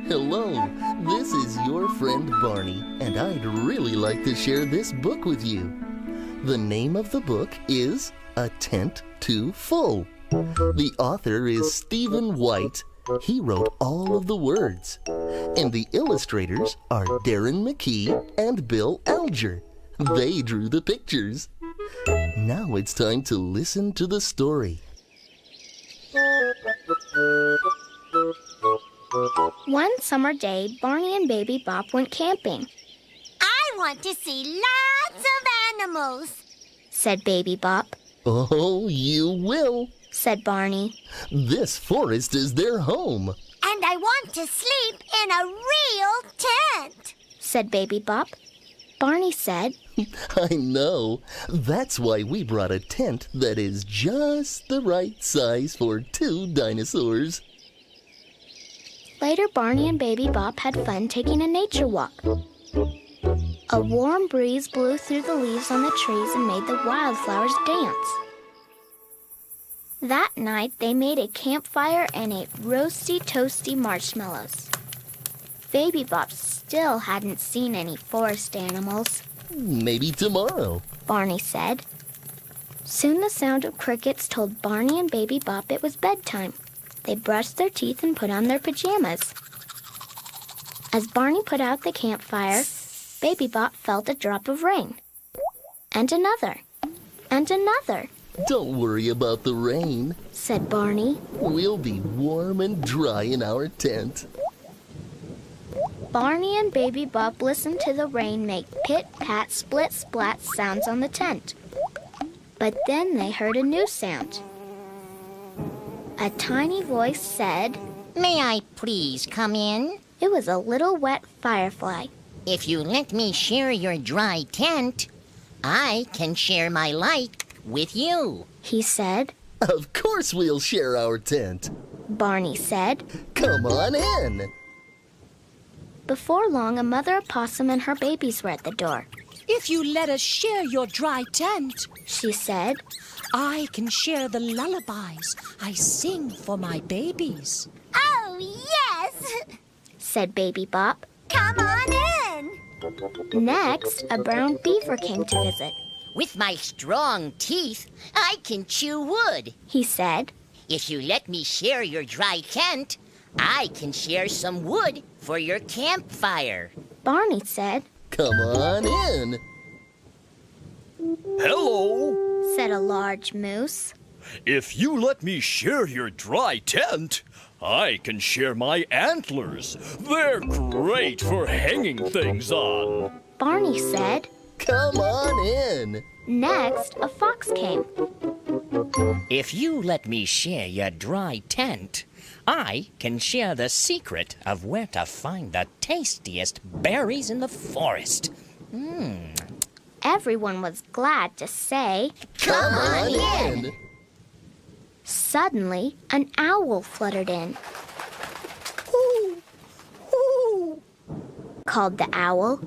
Hello, this is your friend Barney, and I'd really like to share this book with you. The name of the book is A Tent Too Full. The author is Stephen White. He wrote all of the words. And the illustrators are Darren McKee and Bill Alger. They drew the pictures. Now it's time to listen to the story. One summer day, Barney and Baby Bop went camping. I want to see lots of animals, said Baby Bop. Oh, you will, said Barney. This forest is their home. And I want to sleep in a real tent, said Baby Bop. Barney said, I know. That's why we brought a tent that is just the right size for 2 dinosaurs. Later, Barney and Baby Bop had fun taking a nature walk. A warm breeze blew through the leaves on the trees and made the wildflowers dance. That night, they made a campfire and ate roasty, toasty marshmallows. Baby Bop still hadn't seen any forest animals. Maybe tomorrow, Barney said. Soon the sound of crickets told Barney and Baby Bop it was bedtime. They brushed their teeth and put on their pajamas. As Barney put out the campfire, Baby Bop felt a drop of rain. And another. And another. Don't worry about the rain, said Barney. We'll be warm and dry in our tent. Barney and Baby Bop listened to the rain make pit-pat, split-splat sounds on the tent. But then they heard a new sound. A tiny voice said, May I please come in? It was a little wet firefly. If you let me share your dry tent, I can share my light with you, he said. Of course we'll share our tent, Barney said. Come on in. Before long, a mother opossum and her babies were at the door. If you let us share your dry tent, she said, I can share the lullabies I sing for my babies. Oh, yes, said Baby Bop. Come on in. Next, a brown beaver came to visit. With my strong teeth, I can chew wood, he said. If you let me share your dry tent, I can share some wood for your campfire. Barney said, Come on in. Hello, said a large moose. If you let me share your dry tent, I can share my antlers. They're great for hanging things on. Barney said, Come on in. Next, a fox came. If you let me share your dry tent, I can share the secret of where to find the tastiest berries in the forest. Everyone was glad to say, Come on in. Suddenly, an owl fluttered in. Hoo, hoo. Called the owl.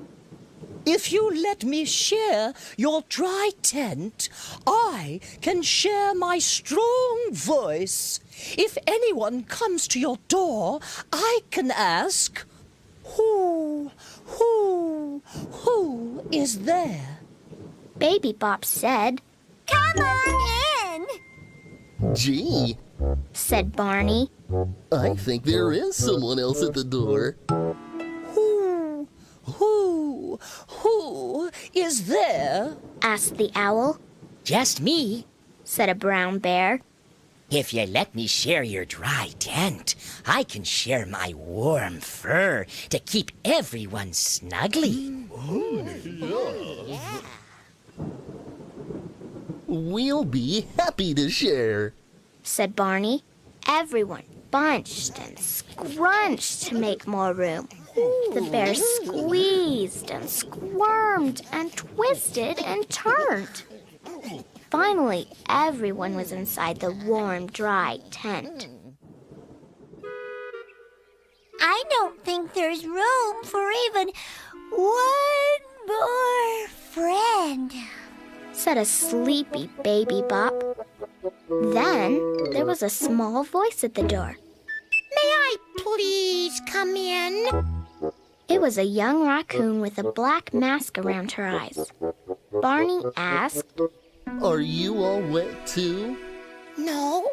If you let me share your dry tent, I can share my strong voice. If anyone comes to your door, I can ask, who is there? Baby Bop said, Come on in. Gee, said Barney. I think there is someone else at the door. Who is there? Asked the owl. Just me. Said a brown bear. If you let me share your dry tent, I can share my warm fur to keep everyone snugly. We'll be happy to share, said Barney. Everyone bunched and scrunched to make more room. The bear squeezed and squirmed and twisted and turned. Finally, everyone was inside the warm, dry tent. I don't think there's room for even one more friend, said a sleepy Baby Bop. Then there was a small voice at the door. May I please come in? It was a young raccoon with a black mask around her eyes. Barney asked, Are you all wet too? No,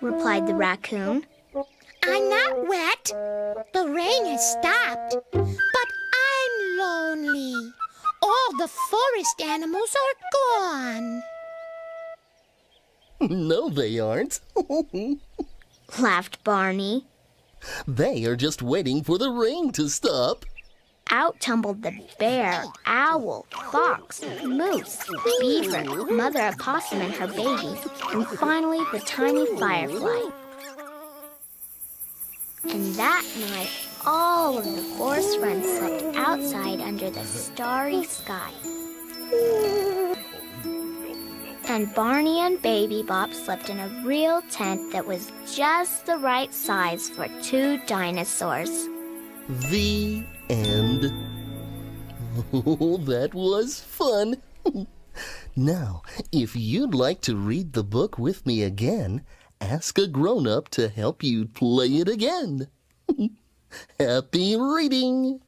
replied the raccoon. I'm not wet. The rain has stopped, but I'm lonely. All the forest animals are gone. No, they aren't. Laughed Barney. They are just waiting for the rain to stop. Out tumbled the bear, owl, fox, moose, beaver, mother opossum and her babies, and finally the tiny firefly. And that night, all of the forest friends slept outside under the starry sky. And Barney and Baby Bop slept in a real tent that was just the right size for 2 dinosaurs. The end. Oh, that was fun. Now, if you'd like to read the book with me again, ask a grown-up to help you play it again. Happy reading!